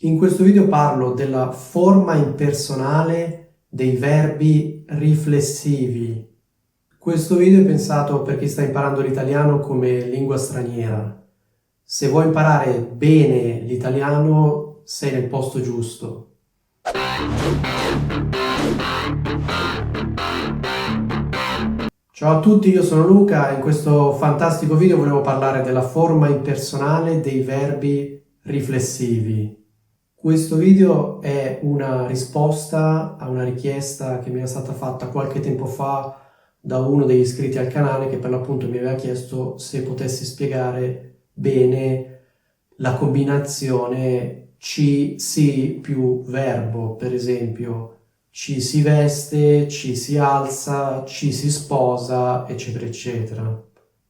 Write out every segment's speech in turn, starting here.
In questo video parlo della forma impersonale dei verbi riflessivi. Questo video è pensato per chi sta imparando l'italiano come lingua straniera. Se vuoi imparare bene l'italiano, sei nel posto giusto. Ciao a tutti, io sono Luca e in questo fantastico video volevo parlare della forma impersonale dei verbi riflessivi. Questo video è una risposta a una richiesta che mi era stata fatta qualche tempo fa da uno degli iscritti al canale che per l'appunto mi aveva chiesto se potessi spiegare bene la combinazione ci, si più verbo, per esempio ci si veste, ci si alza, ci si sposa, eccetera, eccetera.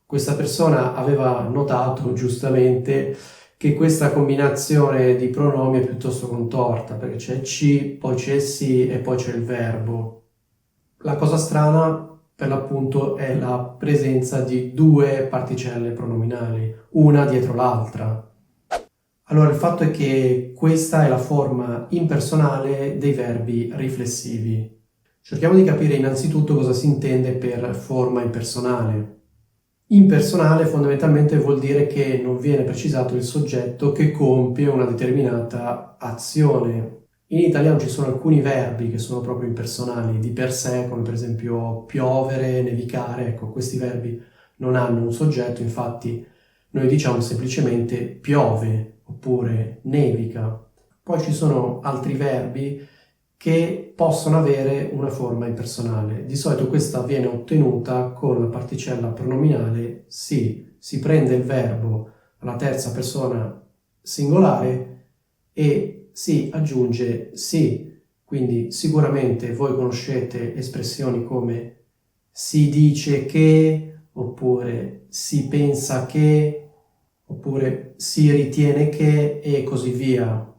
Questa persona aveva notato giustamente che questa combinazione di pronomi è piuttosto contorta, perché c'è ci, poi c'è si e poi c'è il verbo. La cosa strana, per l'appunto, è la presenza di due particelle pronominali, una dietro l'altra. Allora, il fatto è che questa è la forma impersonale dei verbi riflessivi. Cerchiamo di capire innanzitutto cosa si intende per forma impersonale. Impersonale fondamentalmente vuol dire che non viene precisato il soggetto che compie una determinata azione. In italiano ci sono alcuni verbi che sono proprio impersonali di per sé, come per esempio piovere, nevicare. Ecco, questi verbi non hanno un soggetto, infatti noi diciamo semplicemente piove oppure nevica. Poi ci sono altri verbi che possono avere una forma impersonale. Di solito questa viene ottenuta con la particella pronominale si. Si prende il verbo alla terza persona singolare e si aggiunge si. Quindi sicuramente voi conoscete espressioni come si dice che, oppure si pensa che, oppure si ritiene che e così via.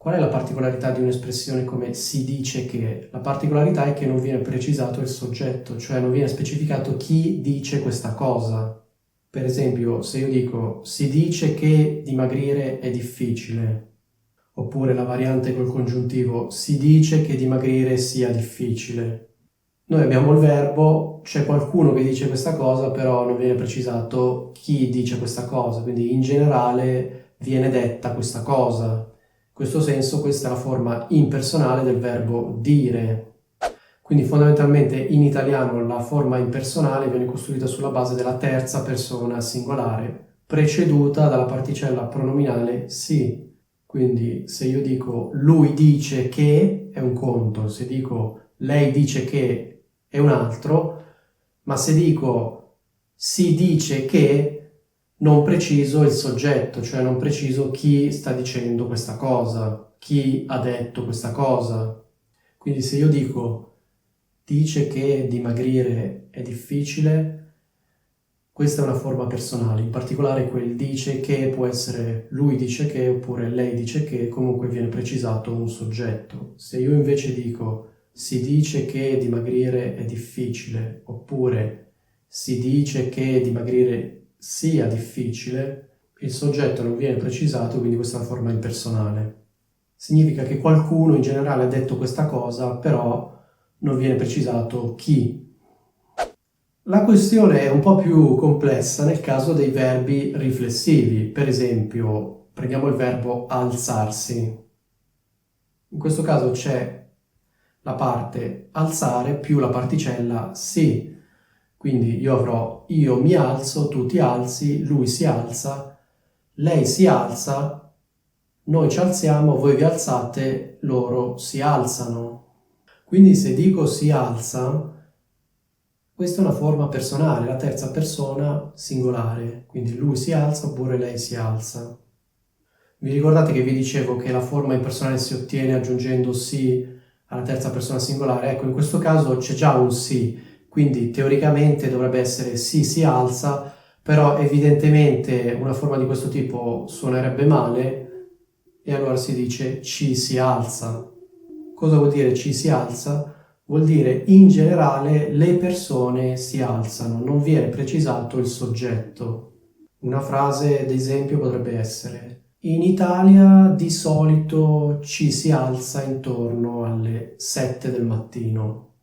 Qual è la particolarità di un'espressione come si dice che? La particolarità è che non viene precisato il soggetto, cioè non viene specificato chi dice questa cosa. Per esempio, se io dico si dice che dimagrire è difficile, oppure la variante col congiuntivo si dice che dimagrire sia difficile. Noi abbiamo il verbo, c'è qualcuno che dice questa cosa, però non viene precisato chi dice questa cosa, quindi in generale viene detta questa cosa. In questo senso questa è la forma impersonale del verbo dire. Quindi fondamentalmente in italiano la forma impersonale viene costruita sulla base della terza persona singolare, preceduta dalla particella pronominale si. Quindi se io dico lui dice che è un conto, se dico lei dice che è un altro, ma se dico si dice che non preciso il soggetto, cioè non preciso chi sta dicendo questa cosa, chi ha detto questa cosa. Quindi se io dico dice che dimagrire è difficile, questa è una forma personale, in particolare quel dice che può essere lui dice che oppure lei dice che, comunque viene precisato un soggetto. Se io invece dico si dice che dimagrire è difficile oppure si dice che dimagrire sia difficile, il soggetto non viene precisato, quindi questa è una forma impersonale. Significa che qualcuno in generale ha detto questa cosa, però non viene precisato chi. La questione è un po' più complessa nel caso dei verbi riflessivi. Per esempio, prendiamo il verbo alzarsi. In questo caso c'è la parte alzare più la particella si. Quindi io avrò io mi alzo, tu ti alzi, lui si alza, lei si alza, noi ci alziamo, voi vi alzate, loro si alzano. Quindi se dico si alza, questa è una forma personale, la terza persona singolare, quindi lui si alza oppure lei si alza. Vi ricordate che vi dicevo che la forma impersonale si ottiene aggiungendo si alla terza persona singolare? Ecco, in questo caso c'è già un si, quindi teoricamente dovrebbe essere si alza, però evidentemente una forma di questo tipo suonerebbe male e allora si dice ci si alza. Cosa vuol dire ci si alza? Vuol dire in generale le persone si alzano, non viene precisato il soggetto. Una frase d'esempio potrebbe essere In Italia di solito ci si alza intorno alle 7 del mattino.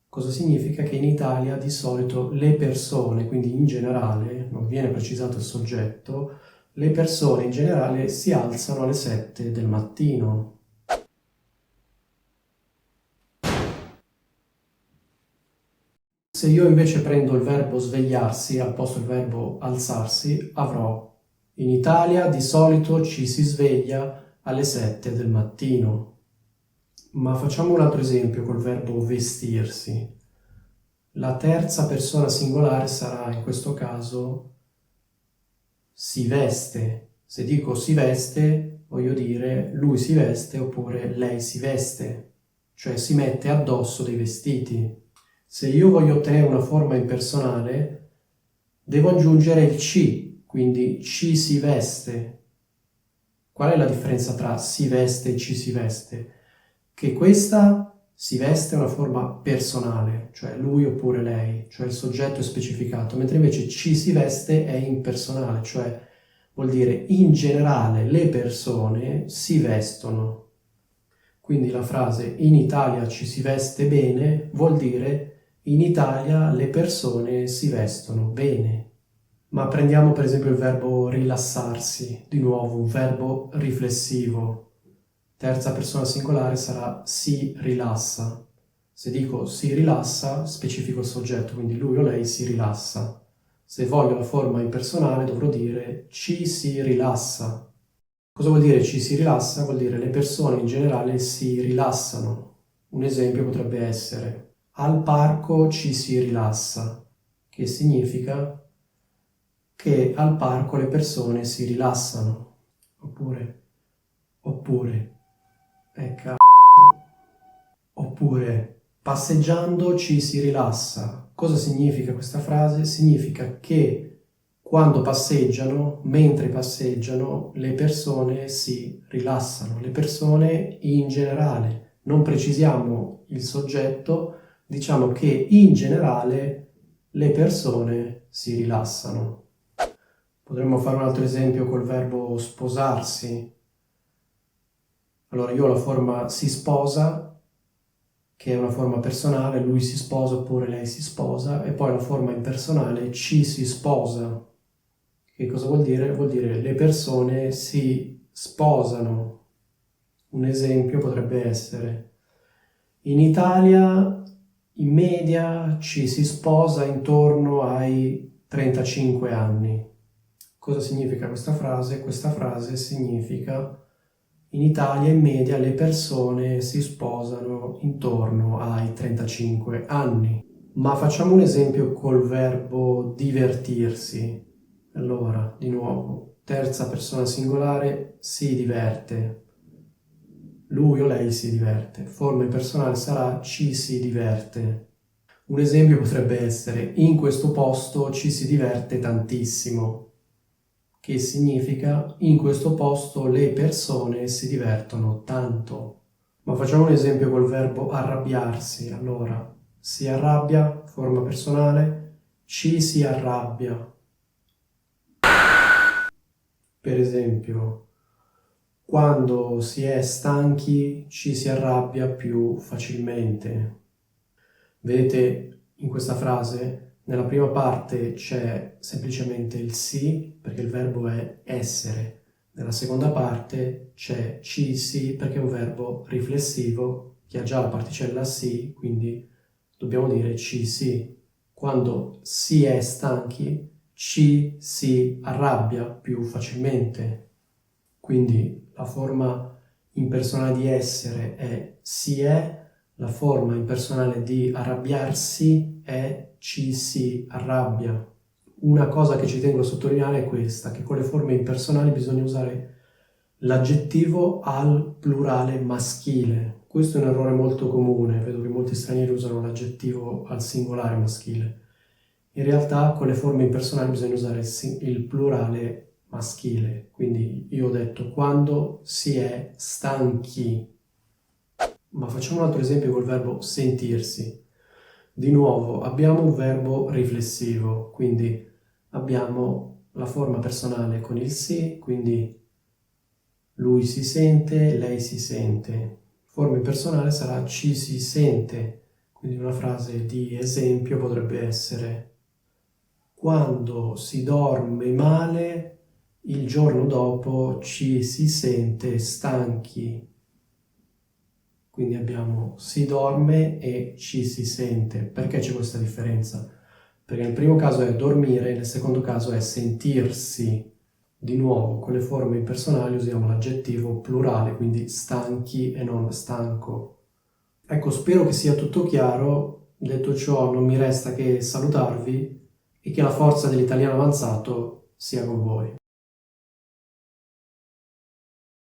Cosa significa? Che in Italia di solito le persone, quindi in generale, non viene precisato il soggetto, le persone in generale si alzano alle 7 del mattino. Se io invece prendo il verbo svegliarsi al posto del verbo alzarsi, avrò: in Italia di solito ci si sveglia alle 7 del mattino. Ma facciamo un altro esempio col verbo vestirsi. La terza persona singolare sarà in questo caso si veste. Se dico si veste, voglio dire lui si veste oppure lei si veste, cioè si mette addosso dei vestiti. Se io voglio ottenere una forma impersonale, devo aggiungere il ci, quindi ci si veste. Qual è la differenza tra si veste e ci si veste? Che questa si veste è una forma personale, cioè lui oppure lei, cioè il soggetto è specificato, mentre invece ci si veste è impersonale, cioè vuol dire in generale le persone si vestono. Quindi la frase in Italia ci si veste bene vuol dire in Italia le persone si vestono bene. Ma prendiamo per esempio il verbo rilassarsi, di nuovo un verbo riflessivo. Terza persona singolare sarà si rilassa. Se dico si rilassa, specifico il soggetto, quindi lui o lei si rilassa. Se voglio la forma impersonale dovrò dire ci si rilassa. Cosa vuol dire ci si rilassa? Vuol dire le persone in generale si rilassano. Un esempio potrebbe essere al parco ci si rilassa, che significa che al parco le persone si rilassano. Oppure, oppure, passeggiando ci si rilassa. Cosa significa questa frase? Significa che quando passeggiano, mentre passeggiano, le persone si rilassano. Le persone in generale. Non precisiamo il soggetto, diciamo che in generale le persone si rilassano. Potremmo fare un altro esempio col verbo sposarsi. Allora io ho la forma si sposa, che è una forma personale, lui si sposa oppure lei si sposa, e poi la forma impersonale ci si sposa. Che cosa vuol dire? Vuol dire le persone si sposano. Un esempio potrebbe essere: in Italia in media ci si sposa intorno ai 35 anni. Cosa significa questa frase? Questa frase significa in Italia in media le persone si sposano intorno ai 35 anni. Ma facciamo un esempio col verbo divertirsi. Allora, di nuovo, terza persona singolare si diverte. Lui o lei si diverte. Forma impersonale sarà ci si diverte. Un esempio potrebbe essere in questo posto ci si diverte tantissimo, che significa in questo posto le persone si divertono tanto. Ma facciamo un esempio col verbo arrabbiarsi. Allora, si arrabbia, forma personale, ci si arrabbia. Per esempio, quando si è stanchi ci si arrabbia più facilmente. Vedete in questa frase, nella prima parte c'è semplicemente il si, perché il verbo è essere. Nella seconda parte c'è ci si, perché è un verbo riflessivo che ha già la particella si, quindi dobbiamo dire ci si. Quando si è stanchi, ci si arrabbia più facilmente. Quindi la forma impersonale di essere è si è, la forma impersonale di arrabbiarsi è ci si arrabbia. Una cosa che ci tengo a sottolineare è questa, che con le forme impersonali bisogna usare l'aggettivo al plurale maschile. Questo è un errore molto comune, vedo che molti stranieri usano l'aggettivo al singolare maschile. In realtà con le forme impersonali bisogna usare il plurale maschile, quindi io ho detto quando si è stanchi. Ma facciamo un altro esempio col verbo sentirsi. Di nuovo abbiamo un verbo riflessivo, quindi abbiamo la forma personale con il si, quindi lui si sente, lei si sente. Forma impersonale sarà ci si sente, quindi una frase di esempio potrebbe essere: quando si dorme male, il giorno dopo ci si sente stanchi. Quindi abbiamo si dorme e ci si sente. Perché c'è questa differenza? Perché nel primo caso è dormire, nel secondo caso è sentirsi. Di nuovo, con le forme impersonali usiamo l'aggettivo plurale, quindi stanchi e non stanco. Ecco, spero che sia tutto chiaro. Detto ciò, non mi resta che salutarvi e che la forza dell'italiano avanzato sia con voi.